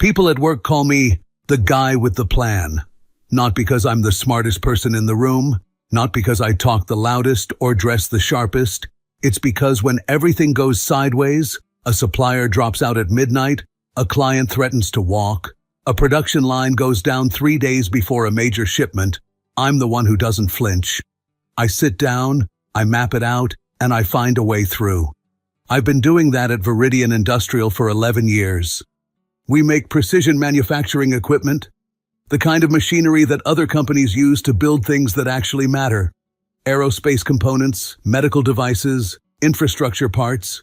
People at work call me the guy with the plan. Not because I'm the smartest person in the room, not because I talk the loudest or dress the sharpest. It's because when everything goes sideways, a supplier drops out at midnight, a client threatens to walk, a production line goes down 3 days before a major shipment, I'm the one who doesn't flinch. I sit down, I map it out, and I find a way through. I've been doing that at Viridian Industrial for 11 years. We make precision manufacturing equipment, the kind of machinery that other companies use to build things that actually matter. Aerospace components, medical devices, infrastructure parts.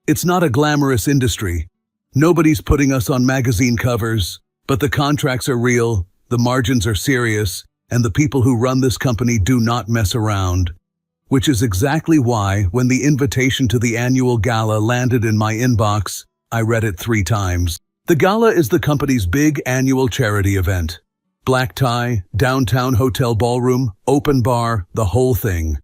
It's not a glamorous industry. Nobody's putting us on magazine covers, but the contracts are real, the margins are serious, and the people who run this company do not mess around. Which is exactly why, when the invitation to the annual gala landed in my inbox, I read it 3 times. The gala is the company's big annual charity event. Black tie, downtown hotel ballroom, open bar, the whole thing.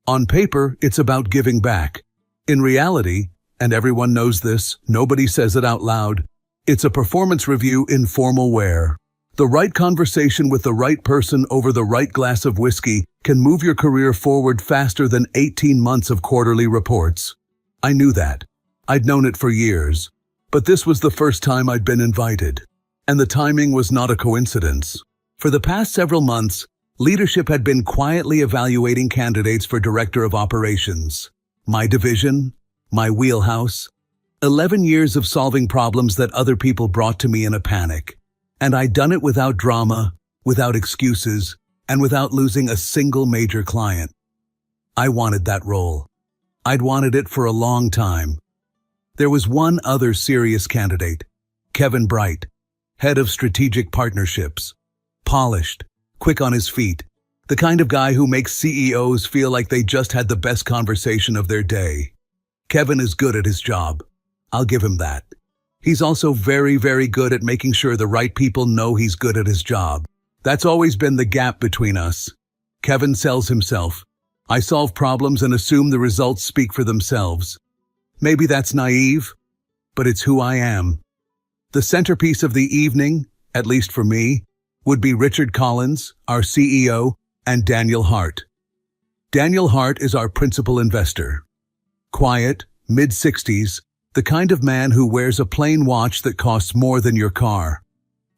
On paper, it's about giving back. In reality, and everyone knows this, nobody says it out loud, it's a performance review in formal wear. The right conversation with the right person over the right glass of whiskey can move your career forward faster than 18 months of quarterly reports. I knew that. I'd known it for years. But this was the first time I'd been invited. And the timing was not a coincidence. For the past several months, leadership had been quietly evaluating candidates for Director of Operations. My division, my wheelhouse. 11 years of solving problems that other people brought to me in a panic. And I'd done it without drama, without excuses, and without losing a single major client. I wanted that role. I'd wanted it for a long time. There was one other serious candidate, Kevin Bright, head of strategic partnerships. Polished, quick on his feet, the kind of guy who makes CEOs feel like they just had the best conversation of their day. Kevin is good at his job. I'll give him that. He's also very, very good at making sure the right people know he's good at his job. That's always been the gap between us. Kevin sells himself. I solve problems and assume the results speak for themselves. Maybe that's naive, but it's who I am. The centerpiece of the evening, at least for me, would be Richard Collins, our CEO, and Daniel Hart. Daniel Hart is our principal investor. Quiet, mid-60s, the kind of man who wears a plain watch that costs more than your car.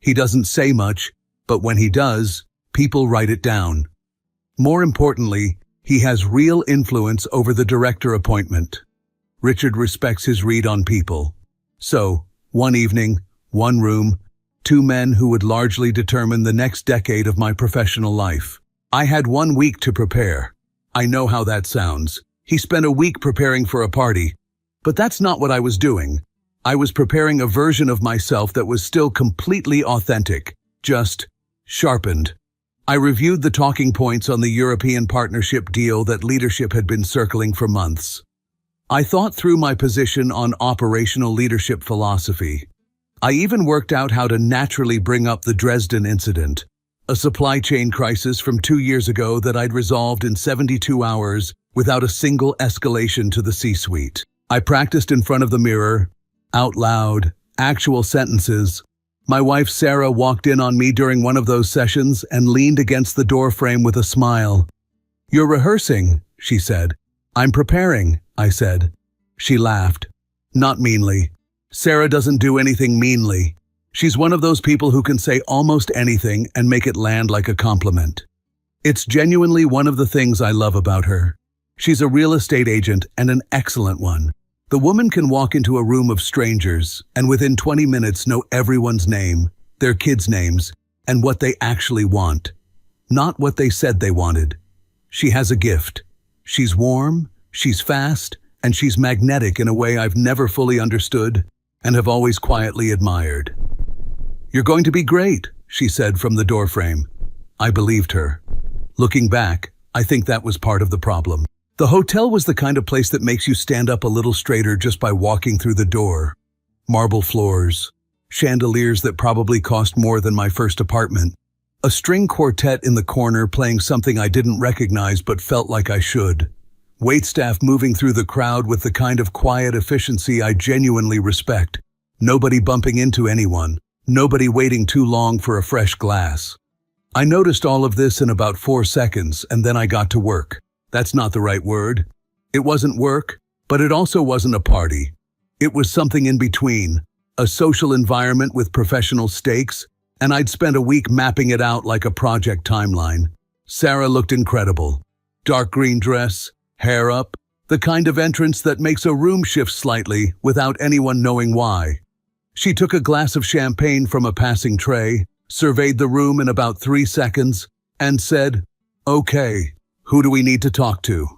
He doesn't say much, but when he does, people write it down. More importantly, he has real influence over the director appointment. Richard respects his read on people. So, one evening, one room, 2 men who would largely determine the next decade of my professional life. I had 1 week to prepare. I know how that sounds. He spent a week preparing for a party. But that's not what I was doing. I was preparing a version of myself that was still completely authentic, just sharpened. I reviewed the talking points on the European partnership deal that leadership had been circling for months. I thought through my position on operational leadership philosophy. I even worked out how to naturally bring up the Dresden incident, a supply chain crisis from 2 years ago that I'd resolved in 72 hours without a single escalation to the C-suite. I practiced in front of the mirror, out loud, actual sentences. My wife Sarah walked in on me during one of those sessions and leaned against the doorframe with a smile. "You're rehearsing," she said. "I'm preparing," I said. She laughed. Not meanly. Sarah doesn't do anything meanly. She's one of those people who can say almost anything and make it land like a compliment. It's genuinely one of the things I love about her. She's a real estate agent and an excellent one. The woman can walk into a room of strangers and within 20 minutes know everyone's name, their kids' names, and what they actually want. Not what they said they wanted. She has a gift. She's warm, she's fast, and she's magnetic in a way I've never fully understood and have always quietly admired. "You're going to be great," she said from the doorframe. I believed her. Looking back, I think that was part of the problem. The hotel was the kind of place that makes you stand up a little straighter just by walking through the door. Marble floors, chandeliers that probably cost more than my first apartment, a string quartet in the corner playing something I didn't recognize but felt like I should. Waitstaff moving through the crowd with the kind of quiet efficiency I genuinely respect. Nobody bumping into anyone, Nobody waiting too long for a fresh glass. I noticed all of this in about 4 seconds, and then I got to work. That's not the right word. It wasn't work, but it also wasn't a party. It was something in between, a social environment with professional stakes, and I'd spent a week mapping it out like a project timeline. Sarah looked incredible. Dark green dress, hair up, the kind of entrance that makes a room shift slightly without anyone knowing why. She took a glass of champagne from a passing tray, surveyed the room in about 3 seconds, and said, "Okay, who do we need to talk to?"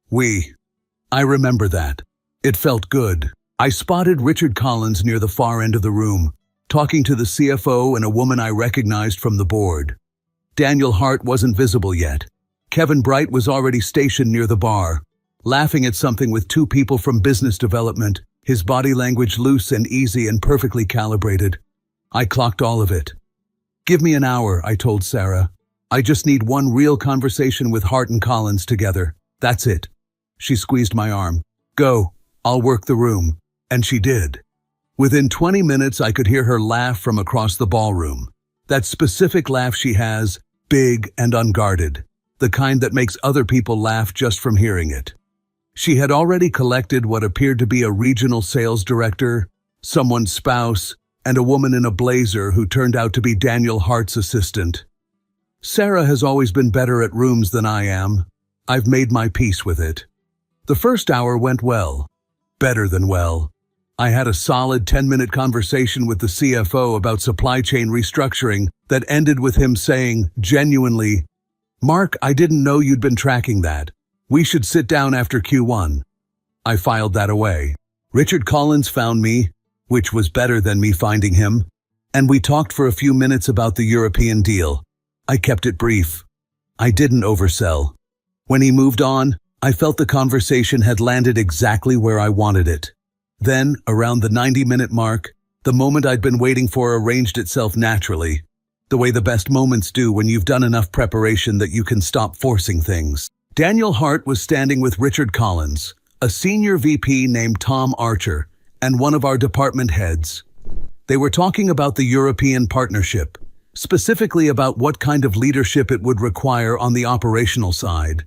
We. I remember that. It felt good. I spotted Richard Collins near the far end of the room, talking to the CFO and a woman I recognized from the board. Daniel Hart wasn't visible yet. Kevin Bright was already stationed near the bar, laughing at something with 2 people from business development, his body language loose and easy and perfectly calibrated. I clocked all of it. "Give me an hour," I told Sarah. "I just need one real conversation with Hart and Collins together. That's it." She squeezed my arm. "Go, I'll work the room." And she did. Within 20 minutes, I could hear her laugh from across the ballroom. That specific laugh she has, big and unguarded, the kind that makes other people laugh just from hearing it. She had already collected what appeared to be a regional sales director, someone's spouse, and a woman in a blazer who turned out to be Daniel Hart's assistant. Sarah has always been better at rooms than I am. I've made my peace with it. The first hour went well. Better than well. I had a solid 10-minute conversation with the CFO about supply chain restructuring that ended with him saying, genuinely, "Mark, I didn't know you'd been tracking that. We should sit down after Q1. I filed that away. Richard Collins found me, which was better than me finding him, and we talked for a few minutes about the European deal. I kept it brief. I didn't oversell. When he moved on, I felt the conversation had landed exactly where I wanted it. Then, around the 90-minute mark, the moment I'd been waiting for arranged itself naturally, the way the best moments do when you've done enough preparation that you can stop forcing things. Daniel Hart was standing with Richard Collins, a senior VP named Tom Archer, and one of our department heads. They were talking about the European partnership, specifically about what kind of leadership it would require on the operational side.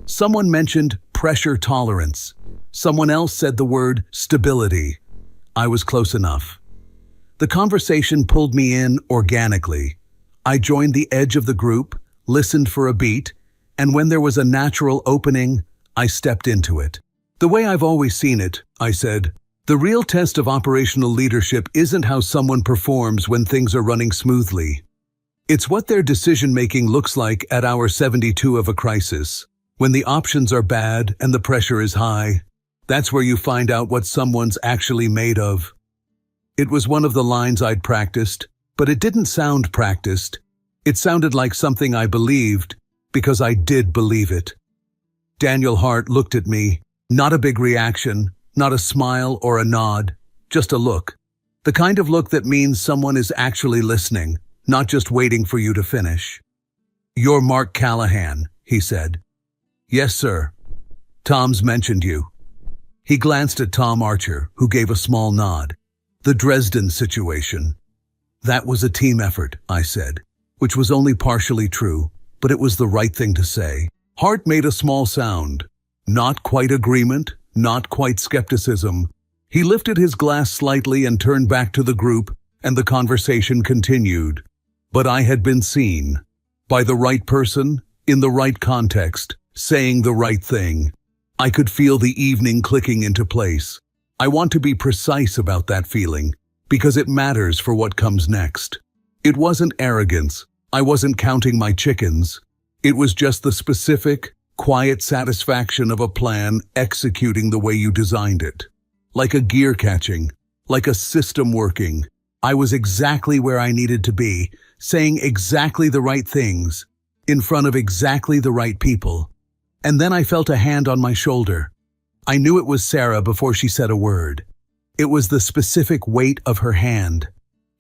Someone mentioned pressure tolerance. Someone else said the word stability. I was close enough. The conversation pulled me in organically. I joined the edge of the group, listened for a beat, and when there was a natural opening, I stepped into it. "The way I've always seen it," I said, "the real test of operational leadership isn't how someone performs when things are running smoothly. It's what their decision-making looks like at hour 72 of a crisis. When the options are bad and the pressure is high, that's where you find out what someone's actually made of." It was one of the lines I'd practiced, but it didn't sound practiced. It sounded like something I believed, because I did believe it. Daniel Hart looked at me, not a big reaction, not a smile or a nod, just a look. The kind of look that means someone is actually listening, not just waiting for you to finish. "You're Mark Callahan," he said. "Yes, sir. Tom's mentioned you." He glanced at Tom Archer, who gave a small nod. "The Dresden situation." "That was a team effort," I said, which was only partially true, but it was the right thing to say. Hart made a small sound. Not quite agreement, not quite skepticism. He lifted his glass slightly and turned back to the group, and the conversation continued. But I had been seen. By the right person, in the right context, saying the right thing. I could feel the evening clicking into place. I want to be precise about that feeling, because it matters for what comes next. It wasn't arrogance. I wasn't counting my chickens. It was just the specific, quiet satisfaction of a plan executing the way you designed it. Like a gear catching, like a system working. I was exactly where I needed to be, saying exactly the right things, in front of exactly the right people. And then I felt a hand on my shoulder. I knew it was Sarah before she said a word. It was the specific weight of her hand,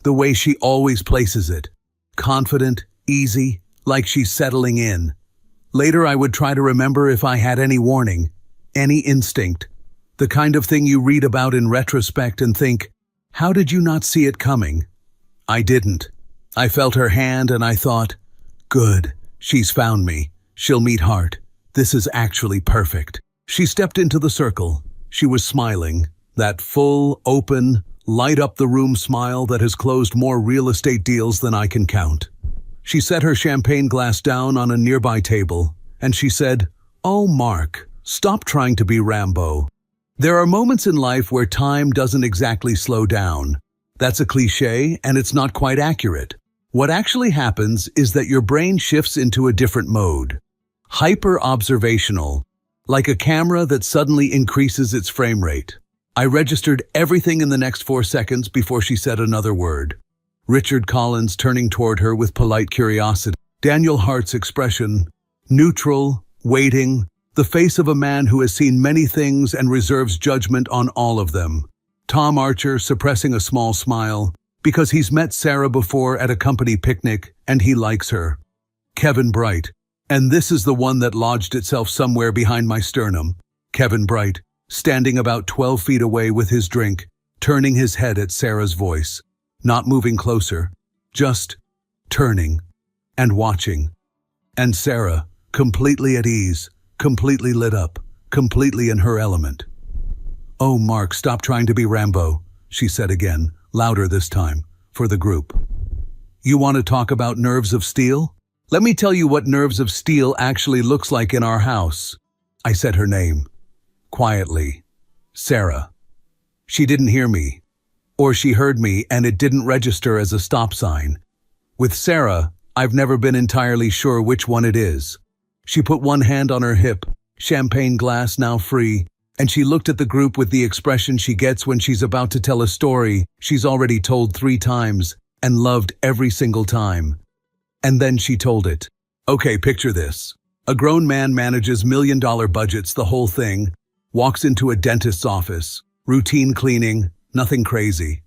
the way she always places it. Confident, easy, like she's settling in. Later I would try to remember if I had any warning, any instinct, the kind of thing you read about in retrospect and think, how did you not see it coming? I didn't. I felt her hand and I thought, good, she's found me. She'll meet Hart. This is actually perfect. She stepped into the circle. She was smiling, that full, open, light-up-the-room smile that has closed more real estate deals than I can count. She set her champagne glass down on a nearby table, and she said, "Oh, Mark, stop trying to be Rambo. There are moments in life where time doesn't exactly slow down. That's a cliché, and it's not quite accurate. What actually happens is that your brain shifts into a different mode. Hyper-observational, like a camera that suddenly increases its frame rate." I registered everything in the next 4 seconds before she said another word. Richard Collins turning toward her with polite curiosity. Daniel Hart's expression, neutral, waiting, the face of a man who has seen many things and reserves judgment on all of them. Tom Archer suppressing a small smile, because he's met Sarah before at a company picnic and he likes her. Kevin Bright, and this is the one that lodged itself somewhere behind my sternum. Kevin Bright, standing about 12 feet away with his drink, turning his head at Sarah's voice, not moving closer, just turning and watching. And Sarah, completely at ease, completely lit up, completely in her element. "Oh, Mark, stop trying to be Rambo," she said again, louder this time, for the group. "You want to talk about nerves of steel? Let me tell you what nerves of steel actually looks like in our house." I said her name. Quietly. Sarah. She didn't hear me. Or she heard me and it didn't register as a stop sign. With Sarah, I've never been entirely sure which one it is. She put one hand on her hip, champagne glass now free, and she looked at the group with the expression she gets when she's about to tell a story she's already told 3 times and loved every single time. And then she told it. Okay, picture this. A grown man manages million-dollar budgets, the whole thing, walks into a dentist's office, routine cleaning, nothing crazy.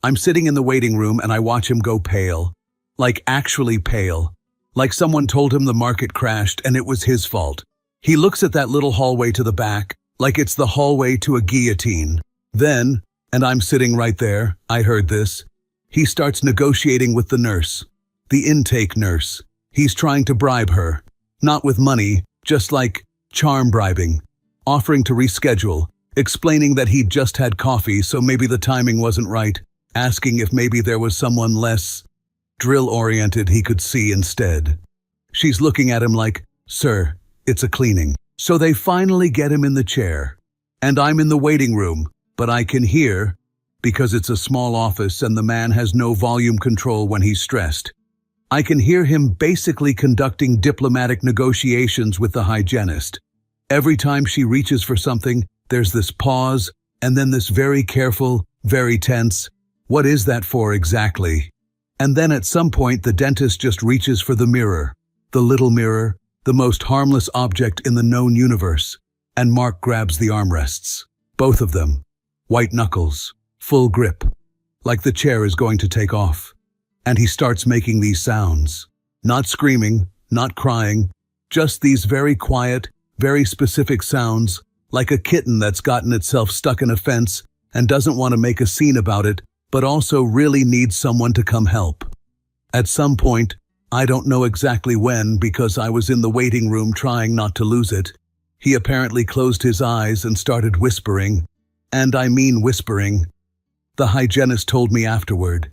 I'm sitting in the waiting room and I watch him go pale. Like actually pale. Like someone told him the market crashed and it was his fault. He looks at that little hallway to the back, like it's the hallway to a guillotine. Then, and I'm sitting right there, I heard this, he starts negotiating with the nurse. The intake nurse. He's trying to bribe her. Not with money, just like charm bribing. Offering to reschedule, explaining that he'd just had coffee so maybe the timing wasn't right, asking if maybe there was someone less drill-oriented he could see instead. She's looking at him like, "Sir, it's a cleaning." So they finally get him in the chair. And I'm in the waiting room, but I can hear, because it's a small office and the man has no volume control when he's stressed. I can hear him basically conducting diplomatic negotiations with the hygienist. Every time she reaches for something, there's this pause, and then this very careful, very tense, "What is that for exactly?" And then at some point the dentist just reaches for the mirror. The little mirror, the most harmless object in the known universe. And Mark grabs the armrests. Both of them. White knuckles. Full grip. Like the chair is going to take off. And he starts making these sounds. Not screaming, not crying, just these very quiet, very specific sounds, like a kitten that's gotten itself stuck in a fence and doesn't want to make a scene about it, but also really needs someone to come help. At some point, I don't know exactly when because I was in the waiting room trying not to lose it, he apparently closed his eyes and started whispering, and I mean whispering. The hygienist told me afterward.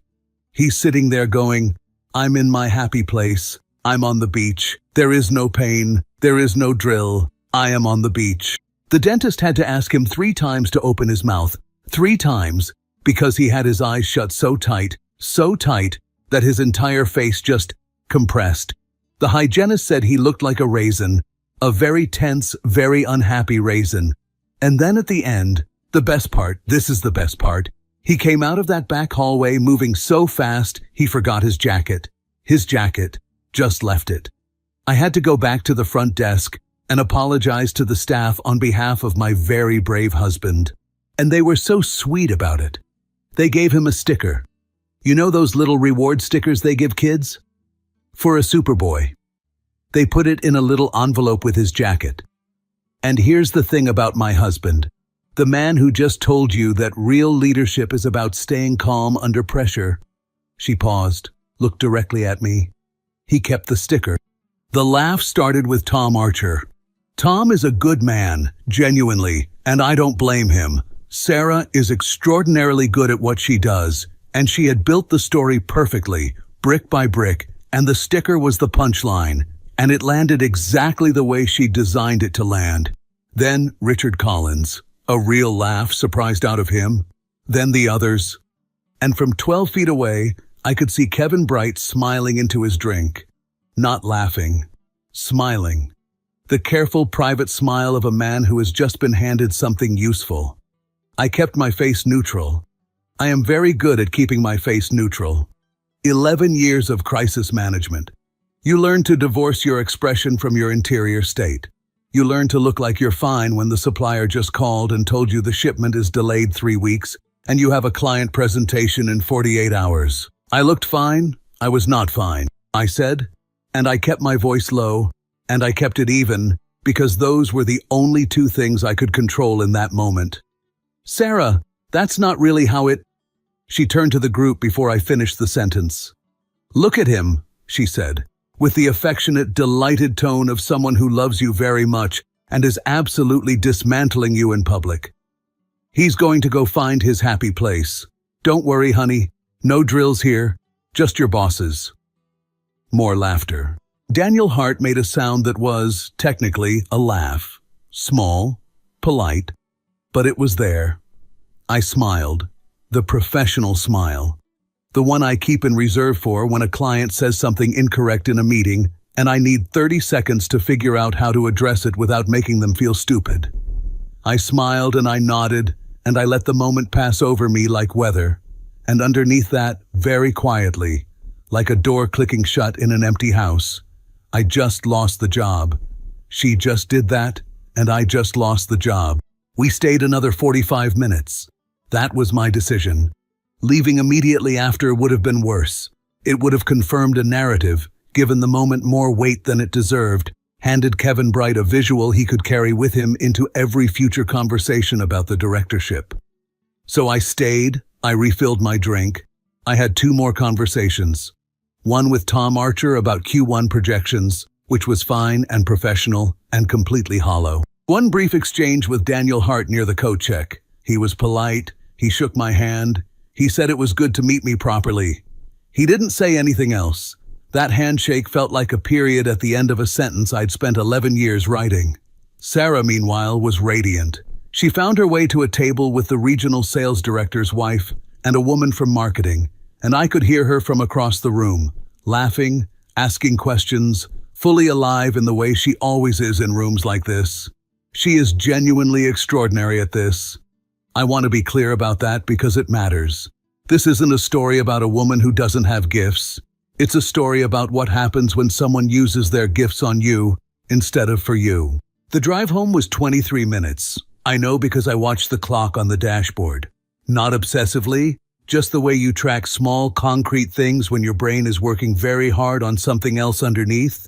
He's sitting there going, "I'm in my happy place. I'm on the beach. There is no pain. There is no drill. I am on the beach." The dentist had to ask him 3 times to open his mouth. 3 times, because he had his eyes shut so tight, that his entire face just compressed. The hygienist said he looked like a raisin, a very tense, very unhappy raisin. And then at the end, the best part, this is the best part, he came out of that back hallway moving so fast he forgot his jacket. His jacket, just left it. I had to go back to the front desk and apologize to the staff on behalf of my very brave husband. And they were so sweet about it. They gave him a sticker. You know those little reward stickers they give kids? For a Superboy. They put it in a little envelope with his jacket. And here's the thing about my husband. The man who just told you that real leadership is about staying calm under pressure. She paused, looked directly at me. He kept the sticker. The laugh started with Tom Archer. Tom is a good man, genuinely, and I don't blame him. Sarah is extraordinarily good at what she does, and she had built the story perfectly, brick by brick, and the sticker was the punchline, and it landed exactly the way she designed it to land. Then Richard Collins, a real laugh surprised out of him. Then the others. And from 12 feet away, I could see Kevin Bright smiling into his drink. Not laughing, smiling. The careful, private smile of a man who has just been handed something useful. I kept my face neutral. I am very good at keeping my face neutral. 11 years of crisis management. You learn to divorce your expression from your interior state. You learn to look like you're fine when the supplier just called and told you the shipment is delayed 3 weeks, and you have a client presentation in 48 hours. I looked fine. I was not fine, I said, and I kept my voice low, and I kept it even, because those were the only two things I could control in that moment. Sarah, that's not really how it... She turned to the group before I finished the sentence. Look at him, she said, with the affectionate, delighted tone of someone who loves you very much and is absolutely dismantling you in public. He's going to go find his happy place. Don't worry, honey. No drills here. Just your bosses. More laughter. Daniel Hart made a sound that was, technically, a laugh. Small, polite, but it was there. I smiled. The professional smile. The one I keep in reserve for when a client says something incorrect in a meeting and I need 30 seconds to figure out how to address it without making them feel stupid. I smiled and I nodded and I let the moment pass over me like weather. And underneath that, very quietly, like a door clicking shut in an empty house, I just lost the job. She just did that, and I just lost the job. We stayed another 45 minutes. That was my decision. Leaving immediately after would have been worse. It would have confirmed a narrative, given the moment more weight than it deserved, handed Kevin Bright a visual he could carry with him into every future conversation about the directorship. So I stayed, I refilled my drink. I had 2 more conversations. One with Tom Archer about Q1 projections, which was fine and professional and completely hollow. One brief exchange with Daniel Hart near the coat check. He was polite, he shook my hand, he said it was good to meet me properly. He didn't say anything else. That handshake felt like a period at the end of a sentence I'd spent 11 years writing. Sarah, meanwhile, was radiant. She found her way to a table with the regional sales director's wife and a woman from marketing, and I could hear her from across the room, laughing, asking questions, fully alive in the way she always is in rooms like this. She is genuinely extraordinary at this. I want to be clear about that because it matters. This isn't a story about a woman who doesn't have gifts. It's a story about what happens when someone uses their gifts on you instead of for you. The drive home was 23 minutes. I know because I watched the clock on the dashboard. Not obsessively, just the way you track small, concrete things when your brain is working very hard on something else underneath.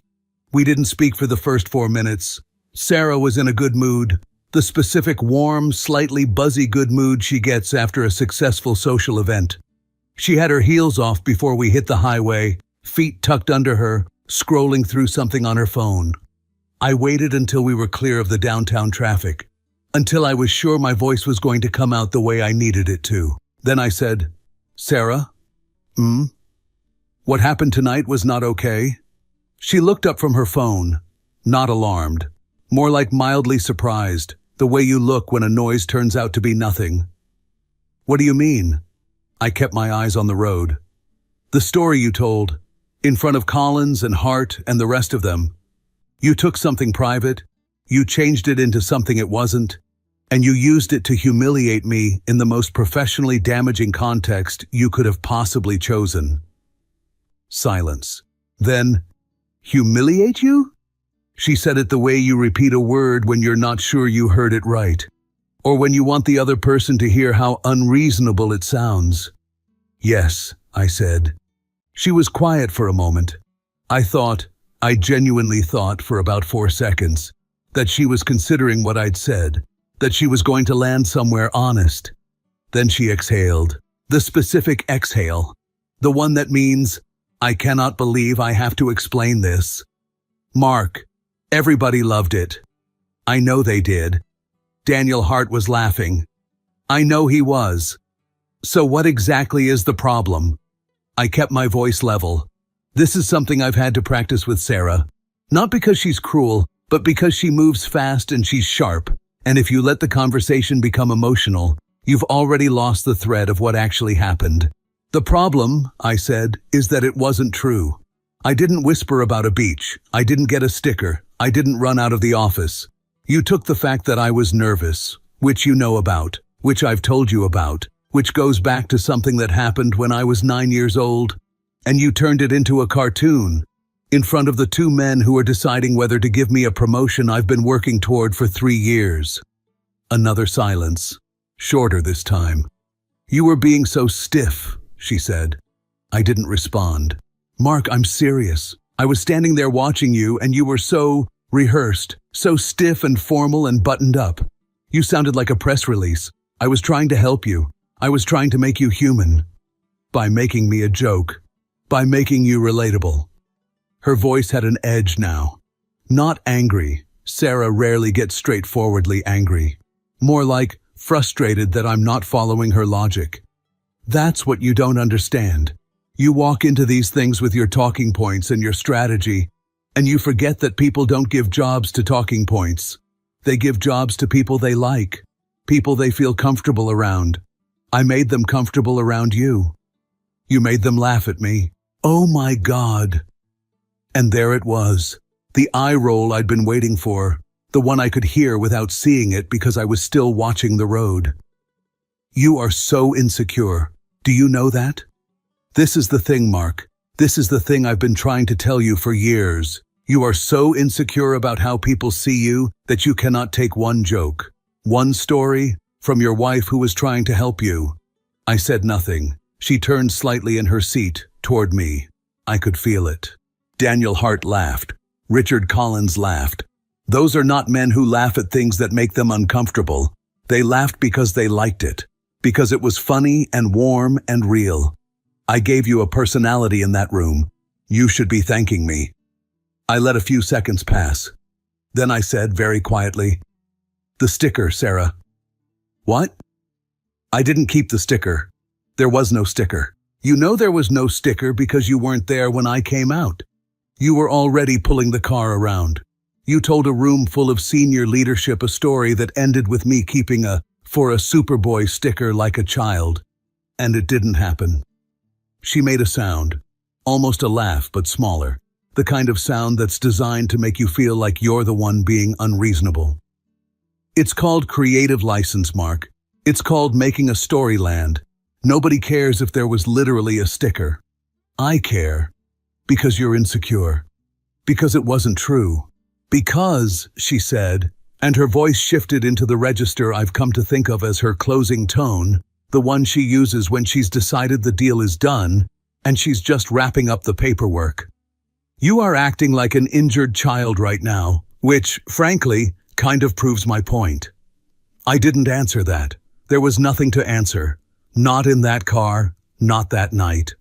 We didn't speak for the first 4 minutes. Sarah was in a good mood, the specific warm, slightly buzzy good mood she gets after a successful social event. She had her heels off before we hit the highway, feet tucked under her, scrolling through something on her phone. I waited until we were clear of the downtown traffic, until I was sure my voice was going to come out the way I needed it to. Then I said, "Sarah? What happened tonight was not okay?" She looked up from her phone, not alarmed, more like mildly surprised, the way you look when a noise turns out to be nothing. "What do you mean?" I kept my eyes on the road. "The story you told, in front of Collins and Hart and the rest of them. You took something private, you changed it into something it wasn't, and you used it to humiliate me in the most professionally damaging context you could have possibly chosen." Silence. Then, "Humiliate you?" She said it the way you repeat a word when you're not sure you heard it right, or when you want the other person to hear how unreasonable it sounds. "Yes," I said. She was quiet for a moment. I genuinely thought for about 4 seconds, that she was considering what I'd said, that she was going to land somewhere honest. Then she exhaled, the specific exhale. The one that means, I cannot believe I have to explain this. Mark, everybody loved it. I know they did. Daniel Hart was laughing. I know he was. So what exactly is the problem? I kept my voice level. This is something I've had to practice with Sarah. Not because she's cruel, but because she moves fast and she's sharp. And if you let the conversation become emotional, you've already lost the thread of what actually happened. The problem, I said, is that it wasn't true. I didn't whisper about a beach. I didn't get a sticker. I didn't run out of the office. You took the fact that I was nervous, which you know about, which I've told you about, which goes back to something that happened when I was 9 years old, and you turned it into a cartoon, in front of the two men who are deciding whether to give me a promotion I've been working toward for 3 years. Another silence, shorter this time. You were being so stiff, she said. I didn't respond. Mark, I'm serious. I was standing there watching you, and you were so rehearsed, so stiff and formal and buttoned up. You sounded like a press release. I was trying to help you. I was trying to make you human. By making me a joke. By making you relatable. Her voice had an edge now. Not angry. Sarah rarely gets straightforwardly angry. More like frustrated that I'm not following her logic. That's what you don't understand. You walk into these things with your talking points and your strategy, and you forget that people don't give jobs to talking points. They give jobs to people they like, people they feel comfortable around. I made them comfortable around you. You made them laugh at me. Oh my God. And there it was, the eye roll I'd been waiting for, the one I could hear without seeing it because I was still watching the road. You are so insecure. Do you know that? This is the thing, Mark. This is the thing I've been trying to tell you for years. You are so insecure about how people see you that you cannot take one joke, one story, from your wife who was trying to help you. I said nothing. She turned slightly in her seat, toward me. I could feel it. Daniel Hart laughed. Richard Collins laughed. Those are not men who laugh at things that make them uncomfortable. They laughed because they liked it, because it was funny and warm and real. I gave you a personality in that room. You should be thanking me. I let a few seconds pass. Then I said very quietly, the sticker, Sarah. What? I didn't keep the sticker. There was no sticker. You know there was no sticker because you weren't there when I came out. You were already pulling the car around. You told a room full of senior leadership a story that ended with me keeping a "for a Superboy" sticker like a child. And it didn't happen. She made a sound, almost a laugh but smaller, the kind of sound that's designed to make you feel like you're the one being unreasonable. It's called creative license, Mark. It's called making a story land. Nobody cares if there was literally a sticker. I care. Because you're insecure. Because it wasn't true. Because, she said, and her voice shifted into the register I've come to think of as her closing tone, the one she uses when she's decided the deal is done, and she's just wrapping up the paperwork. You are acting like an injured child right now, which, frankly, kind of proves my point. I didn't answer that. There was nothing to answer. Not in that car, not that night.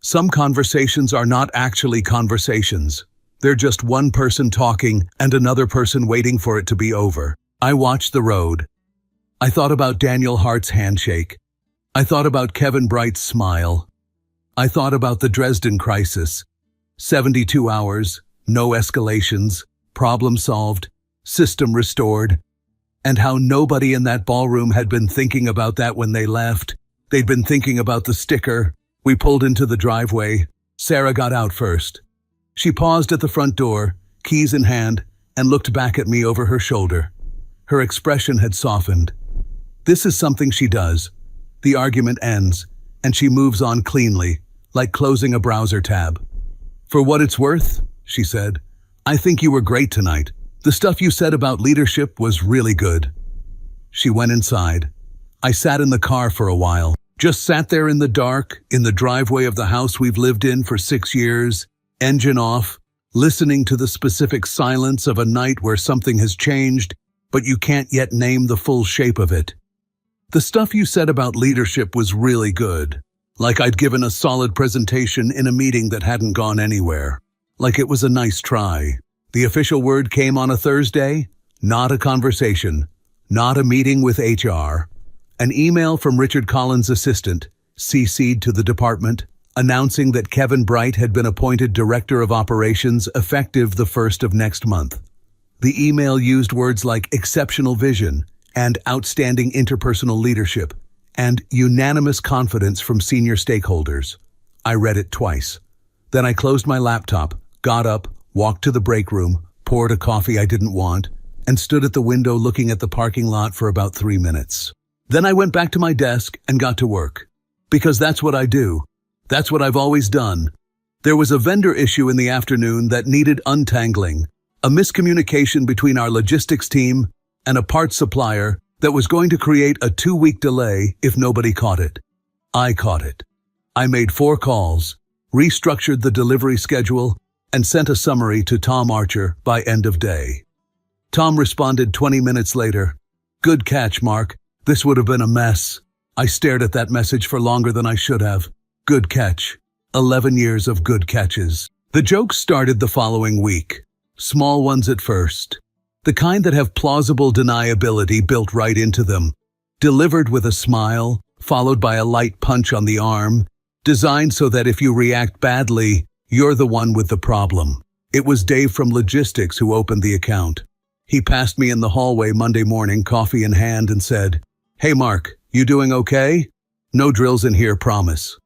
Some conversations are not actually conversations. They're just one person talking and another person waiting for it to be over. I watched the road. I thought about Daniel Hart's handshake. I thought about Kevin Bright's smile. I thought about the Dresden crisis. 72 hours, no escalations, problem solved, system restored, and how nobody in that ballroom had been thinking about that when they left. They'd been thinking about the sticker. We pulled into the driveway. Sarah got out first. She paused at the front door, keys in hand, and looked back at me over her shoulder. Her expression had softened. This is something she does. The argument ends, and she moves on cleanly, like closing a browser tab. For what it's worth, she said, I think you were great tonight. The stuff you said about leadership was really good. She went inside. I sat in the car for a while, just sat there in the dark, in the driveway of the house we've lived in for 6 years, engine off, listening to the specific silence of a night where something has changed, but you can't yet name the full shape of it. The stuff you said about leadership was really good. Like I'd given a solid presentation in a meeting that hadn't gone anywhere. Like it was a nice try. The official word came on a Thursday. Not a conversation. Not a meeting with HR. An email from Richard Collins' assistant, CC'd to the department, announcing that Kevin Bright had been appointed Director of Operations effective the 1st of next month. The email used words like exceptional vision and outstanding interpersonal leadership and unanimous confidence from senior stakeholders. I read it twice. Then I closed my laptop, got up, walked to the break room, poured a coffee I didn't want, and stood at the window looking at the parking lot for about 3 minutes. Then I went back to my desk and got to work. Because that's what I do. That's what I've always done. There was a vendor issue in the afternoon that needed untangling, a miscommunication between our logistics team and a parts supplier that was going to create a 2-week delay if nobody caught it. I caught it. I made 4 calls, restructured the delivery schedule, and sent a summary to Tom Archer by end of day. Tom responded 20 minutes later. Good catch, Mark. This would have been a mess. I stared at that message for longer than I should have. Good catch. 11 years of good catches. The jokes started the following week. Small ones at first. The kind that have plausible deniability built right into them. Delivered with a smile, followed by a light punch on the arm. Designed so that if you react badly, you're the one with the problem. It was Dave from Logistics who opened the account. He passed me in the hallway Monday morning, coffee in hand, and said, "Hey Mark, you doing okay? No drills in here, promise."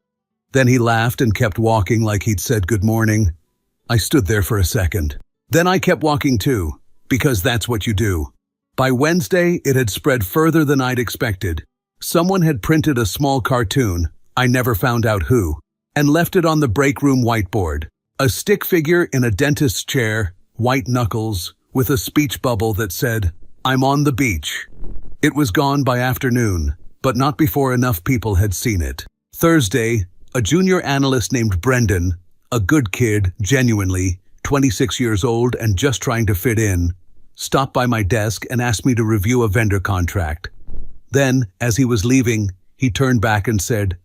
Then he laughed and kept walking like he'd said good morning. I stood there for a second. Then I kept walking too, because that's what you do. By Wednesday, it had spread further than I'd expected. Someone had printed a small cartoon, I never found out who, and left it on the break room whiteboard. A stick figure in a dentist's chair, white knuckles, with a speech bubble that said, "I'm on the beach." It was gone by afternoon, but not before enough people had seen it. Thursday, a junior analyst named Brendan, a good kid, genuinely, 26 years old and just trying to fit in, stopped by my desk and asked me to review a vendor contract. Then, as he was leaving, he turned back and said,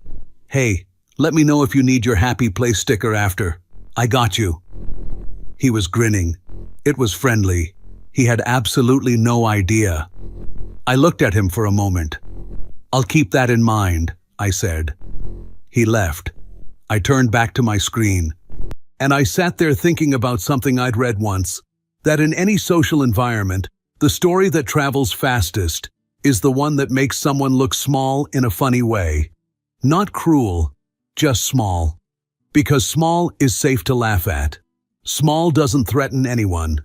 "Hey, let me know if you need your happy place sticker after. I got you." He was grinning. It was friendly. He had absolutely no idea. I looked at him for a moment. "I'll keep that in mind," I said. He left. I turned back to my screen. And I sat there thinking about something I'd read once, that in any social environment, the story that travels fastest is the one that makes someone look small in a funny way. Not cruel, just small. Because small is safe to laugh at. Small doesn't threaten anyone.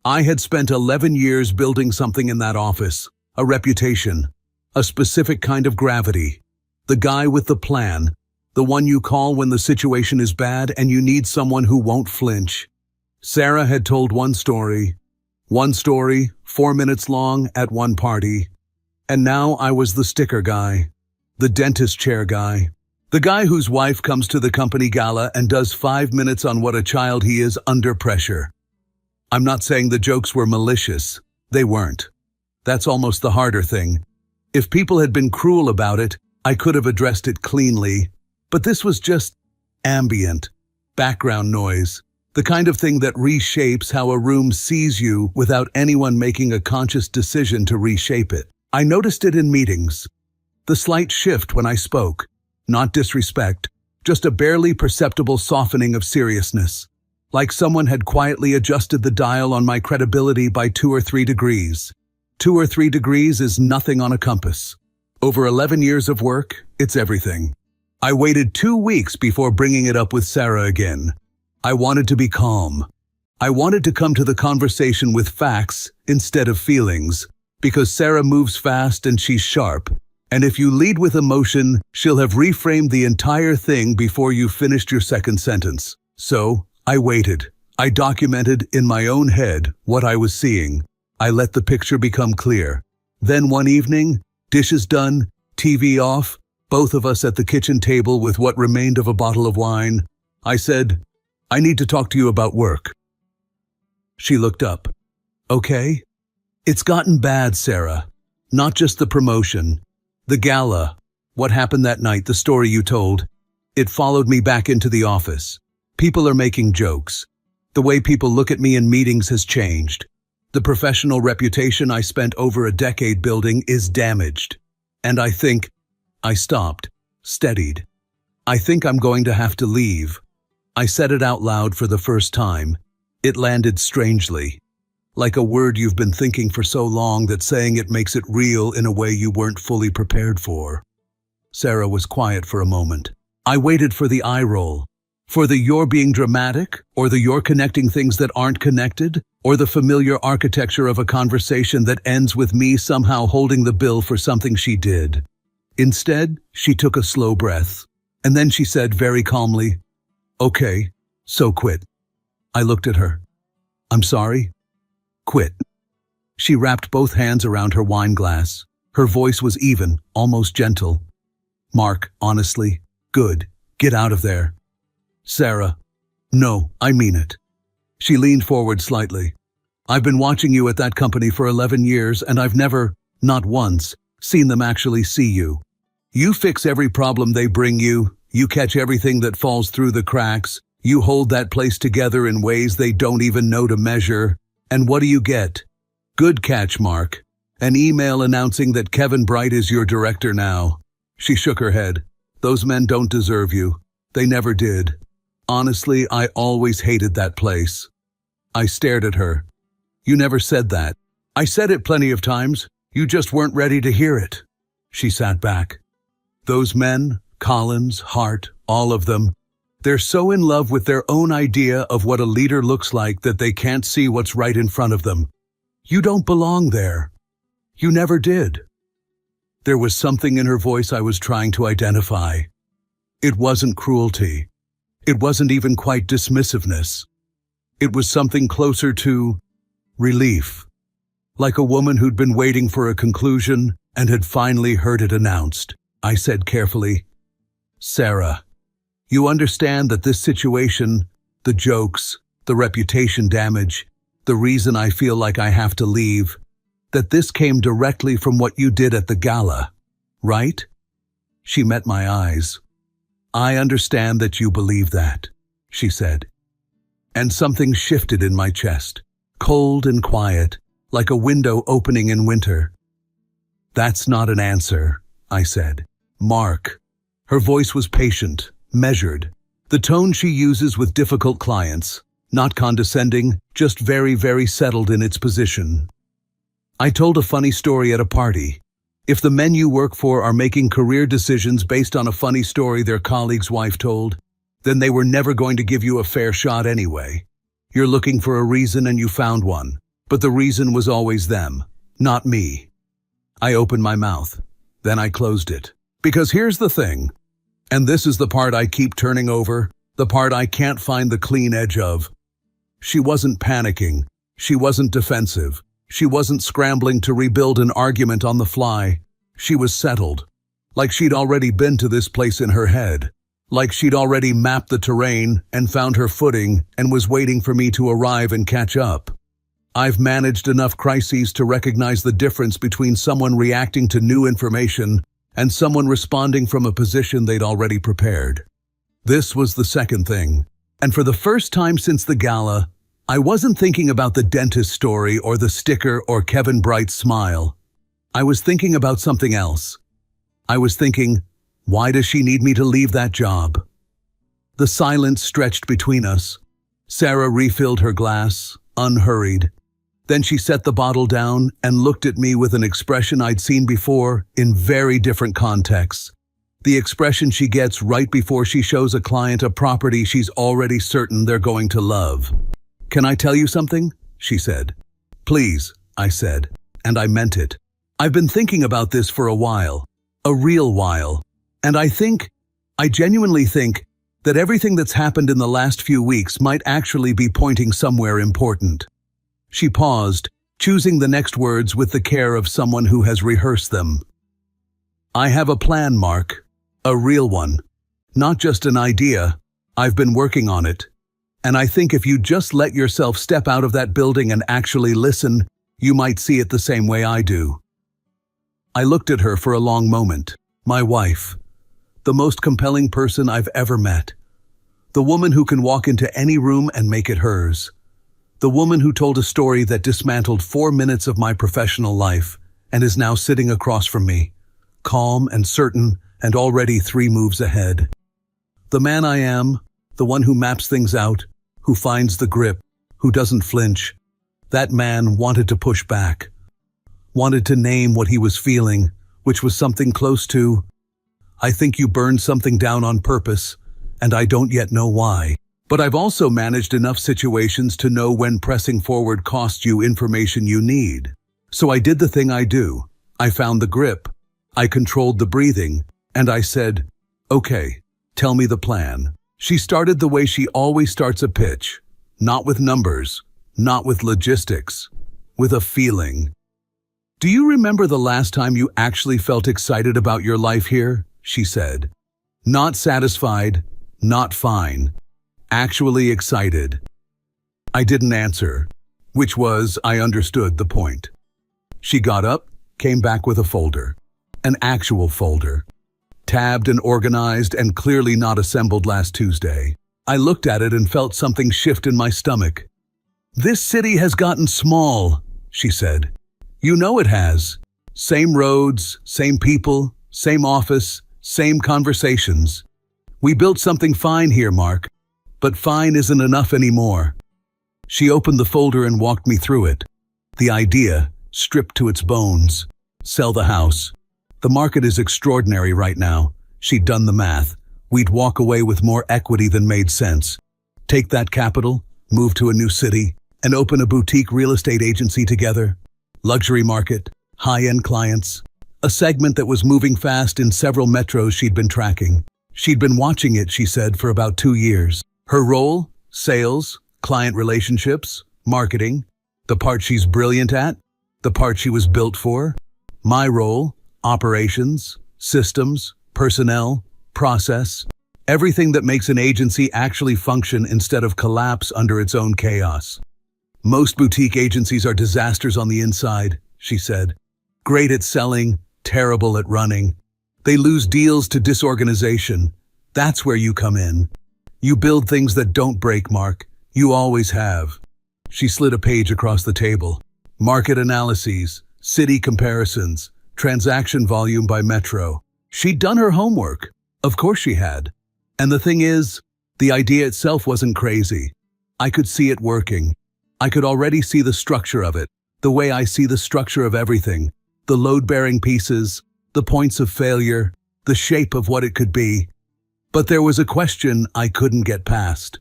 I had spent 11 years building something in that office, a reputation, a specific kind of gravity. The guy with the plan, the one you call when the situation is bad and you need someone who won't flinch. Sarah had told one story, 4 minutes long at one party. And now I was the sticker guy, the dentist chair guy, the guy whose wife comes to the company gala and does 5 minutes on what a child he is under pressure. I'm not saying the jokes were malicious. They weren't. That's almost the harder thing. If people had been cruel about it, I could have addressed it cleanly. But this was just ambient, background noise, the kind of thing that reshapes how a room sees you without anyone making a conscious decision to reshape it. I noticed it in meetings. The slight shift when I spoke, not disrespect, just a barely perceptible softening of seriousness, like someone had quietly adjusted the dial on my credibility by 2 or 3 degrees. 2 or 3 degrees is nothing on a compass. Over 11 years of work, it's everything. I waited 2 weeks before bringing it up with Sarah again. I wanted to be calm. I wanted to come to the conversation with facts instead of feelings, because Sarah moves fast and she's sharp. And if you lead with emotion, she'll have reframed the entire thing before you finished your second sentence. So, I waited. I documented in my own head what I was seeing. I let the picture become clear. Then one evening, dishes done, TV off, both of us at the kitchen table with what remained of a bottle of wine, I said, "I need to talk to you about work." She looked up. "Okay?" "It's gotten bad, Sarah. Not just the promotion. The gala. What happened that night, the story you told. It followed me back into the office. People are making jokes. The way people look at me in meetings has changed. The professional reputation I spent over a decade building is damaged. And I stopped, steadied. I think I'm going to have to leave. I said it out loud for the first time. It landed strangely. Like a word you've been thinking for so long that saying it makes it real in a way you weren't fully prepared for. Sarah was quiet for a moment. I waited for the eye roll. For the "you're being dramatic," or the "you're connecting things that aren't connected," or the familiar architecture of a conversation that ends with me somehow holding the bill for something she did. Instead, she took a slow breath. And then she said very calmly, "Okay, so quit." I looked at her. "I'm sorry?" "Quit." She wrapped both hands around her wine glass. Her voice was even, almost gentle. "Mark, honestly, good. Get out of there." "Sarah, no, I mean it." She leaned forward slightly. "I've been watching you at that company for 11 years and I've never, not once, seen them actually see you. You fix every problem they bring you, you catch everything that falls through the cracks, you hold that place together in ways they don't even know to measure. And what do you get? Good catch, Mark. An email announcing that Kevin Bright is your director now." She shook her head. "Those men don't deserve you. They never did. Honestly, I always hated that place." I stared at her. "You never said that." "I said it plenty of times. You just weren't ready to hear it." She sat back. "Those men, Collins, Hart, all of them, they're so in love with their own idea of what a leader looks like that they can't see what's right in front of them. You don't belong there. You never did." There was something in her voice I was trying to identify. It wasn't cruelty. It wasn't even quite dismissiveness. It was something closer to relief. Like a woman who'd been waiting for a conclusion and had finally heard it announced. I said carefully, "Sarah, you understand that this situation, the jokes, the reputation damage, the reason I feel like I have to leave, that this came directly from what you did at the gala, right?" She met my eyes. "I understand that you believe that," she said. And something shifted in my chest, cold and quiet, like a window opening in winter. "That's not an answer," I said. "Mark." Her voice was patient, measured, the tone she uses with difficult clients, not condescending, just very, very settled in its position. "I told a funny story at a party. If the men you work for are making career decisions based on a funny story their colleague's wife told, then they were never going to give you a fair shot anyway. You're looking for a reason and you found one, but the reason was always them, not me." I opened my mouth, then I closed it. Because here's the thing, and this is the part I keep turning over, the part I can't find the clean edge of. She wasn't panicking. She wasn't defensive. She wasn't scrambling to rebuild an argument on the fly. She was settled, like she'd already been to this place in her head, like she'd already mapped the terrain and found her footing and was waiting for me to arrive and catch up. I've managed enough crises to recognize the difference between someone reacting to new information and someone responding from a position they'd already prepared. This was the second thing, and for the first time since the gala, I wasn't thinking about the dentist story or the sticker or Kevin Bright's smile. I was thinking about something else. I was thinking, why does she need me to leave that job? The silence stretched between us. Sarah refilled her glass, unhurried. Then she set the bottle down and looked at me with an expression I'd seen before in very different contexts. The expression she gets right before she shows a client a property she's already certain they're going to love. "Can I tell you something?" she said. "Please," I said, and I meant it. "I've been thinking about this for a while, a real while, and I genuinely think, that everything that's happened in the last few weeks might actually be pointing somewhere important." She paused, choosing the next words with the care of someone who has rehearsed them. "I have a plan, Mark, a real one, not just an idea. I've been working on it. And I think if you just let yourself step out of that building and actually listen, you might see it the same way I do." I looked at her for a long moment. My wife. the most compelling person I've ever met. The woman who can walk into any room and make it hers. The woman who told a story that dismantled 4 minutes of my professional life and is now sitting across from me, calm and certain and already 3 moves ahead. The man I am, the one who maps things out, who finds the grip, who doesn't flinch. That man wanted to push back, wanted to name what he was feeling, which was something close to, "I think you burned something down on purpose, and I don't yet know why." But I've also managed enough situations to know when pressing forward costs you information you need. So I did the thing I do. I found the grip. I controlled the breathing, and I said, "Okay, tell me the plan." She started the way she always starts a pitch, not with numbers, not with logistics, with a feeling. "Do you remember the last time you actually felt excited about your life here?" she said. "Not satisfied, not fine. Actually excited." I didn't answer, which was, I understood the point. She got up, came back with a folder. An actual folder. Tabbed and organized and clearly not assembled last Tuesday. I looked at it and felt something shift in my stomach. "This city has gotten small," she said. "You know it has. Same roads, same people, same office, same conversations. We built something fine here, Mark. But fine isn't enough anymore." She opened the folder and walked me through it. The idea, stripped to its bones. Sell the house. The market is extraordinary right now. She'd done the math. We'd walk away with more equity than made sense. Take that capital, move to a new city, and open a boutique real estate agency together. Luxury market, high-end clients. A segment that was moving fast in several metros she'd been tracking. She'd been watching it, she said, for about 2 years. Her role? Sales, client relationships, marketing. The part she's brilliant at, the part she was built for. My role? Operations, systems, personnel, process. Everything that makes an agency actually function instead of collapse under its own chaos. "Most boutique agencies are disasters on the inside," she said. "Great at selling, terrible at running. They lose deals to disorganization. That's where you come in. You build things that don't break, Mark. You always have." She slid a page across the table. Market analyses, city comparisons, transaction volume by metro. She'd done her homework. Of course she had. And the thing is, the idea itself wasn't crazy. I could see it working. I could already see the structure of it, the way I see the structure of everything, the load-bearing pieces, the points of failure, the shape of what it could be. But there was a question I couldn't get past.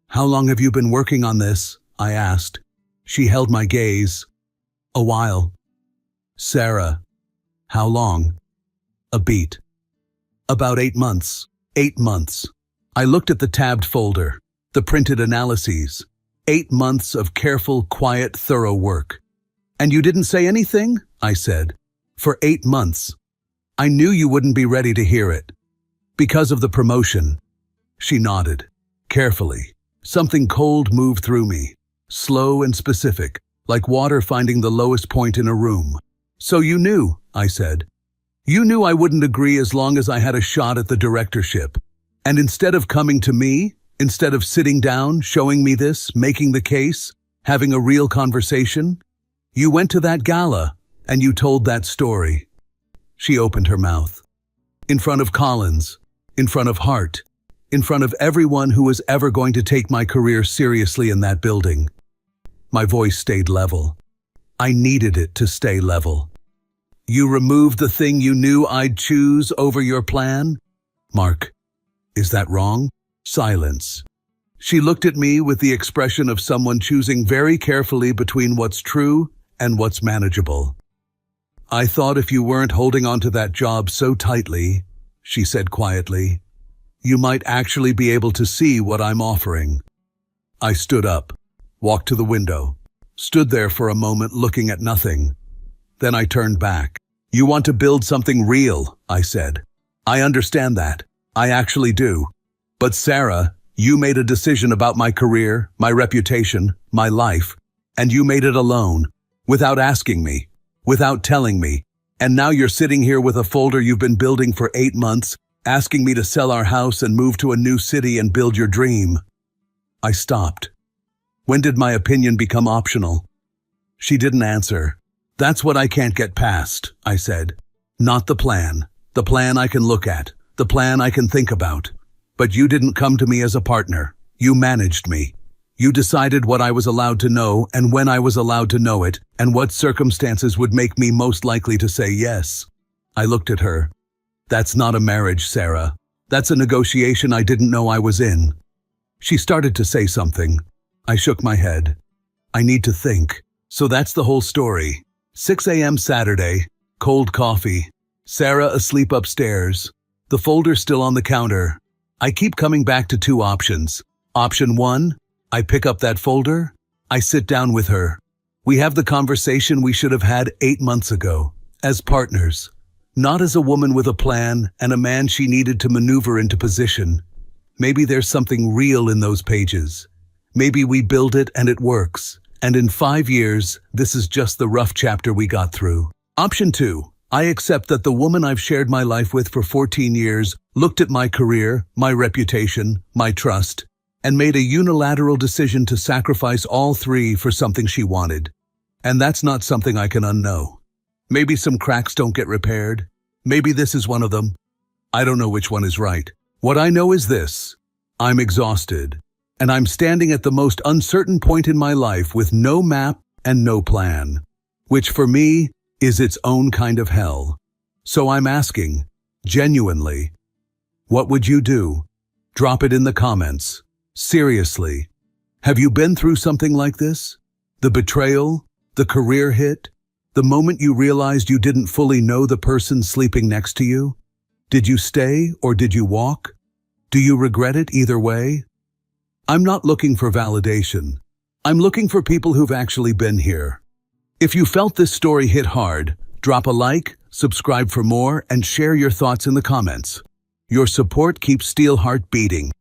"How long have you been working on this?" I asked. She held my gaze. "A while." "Sarah, how long?" A beat. "About 8 months. 8 months." I looked at the tabbed folder, the printed analyses. 8 months of careful, quiet, thorough work. "And you didn't say anything?" I said. "For 8 months. I knew you wouldn't be ready to hear it." "Because of the promotion." She nodded, carefully. Something cold moved through me, slow and specific, like water finding the lowest point in a room. "So you knew," I said. "You knew I wouldn't agree as long as I had a shot at the directorship. And instead of coming to me, instead of sitting down, showing me this, making the case, having a real conversation, you went to that gala and you told that story." She opened her mouth. "In front of Collins, in front of Hart, in front of everyone who was ever going to take my career seriously in that building." My voice stayed level. I needed it to stay level. "You removed the thing you knew I'd choose over your plan?" "Mark, is that wrong?" Silence. She looked at me with the expression of someone choosing very carefully between what's true and what's manageable. "I thought if you weren't holding on to that job so tightly," she said quietly, "you might actually be able to see what I'm offering." I stood up, walked to the window, stood there for a moment looking at nothing. Then I turned back. "You want to build something real," I said. "I understand that. I actually do. But Sarah, you made a decision about my career, my reputation, my life, and you made it alone, without asking me, without telling me. And now you're sitting here with a folder you've been building for 8 months, asking me to sell our house and move to a new city and build your dream. I stopped. When did my opinion become optional? She didn't answer. That's what I can't get past, I said. Not the plan. The plan I can look at. The plan I can think about. But you didn't come to me as a partner. You managed me. You decided what I was allowed to know and when I was allowed to know it and what circumstances would make me most likely to say yes. I looked at her. That's not a marriage, Sarah. That's a negotiation I didn't know I was in. She started to say something. I shook my head. I need to think. So that's the whole story. 6 a.m. Saturday, cold coffee. Sarah asleep upstairs. The folder still on the counter. I keep coming back to two options. Option 1, I pick up that folder. I sit down with her. We have the conversation we should have had 8 months ago, as partners. Not as a woman with a plan and a man she needed to maneuver into position. Maybe there's something real in those pages. Maybe we build it and it works. And in 5 years, this is just the rough chapter we got through. Option 2, I accept that the woman I've shared my life with for 14 years looked at my career, my reputation, my trust, and made a unilateral decision to sacrifice all three for something she wanted. And that's not something I can unknow. Maybe some cracks don't get repaired. Maybe this is one of them. I don't know which one is right. What I know is this. I'm exhausted. And I'm standing at the most uncertain point in my life with no map and no plan, which for me is its own kind of hell. So I'm asking, genuinely, what would you do? Drop it in the comments. Seriously, have you been through something like this? The betrayal, the career hit, the moment you realized you didn't fully know the person sleeping next to you? Did you stay or did you walk? Do you regret it either way? I'm not looking for validation. I'm looking for people who've actually been here. If you felt this story hit hard, drop a like, subscribe for more, and share your thoughts in the comments. Your support keeps Steelheart beating.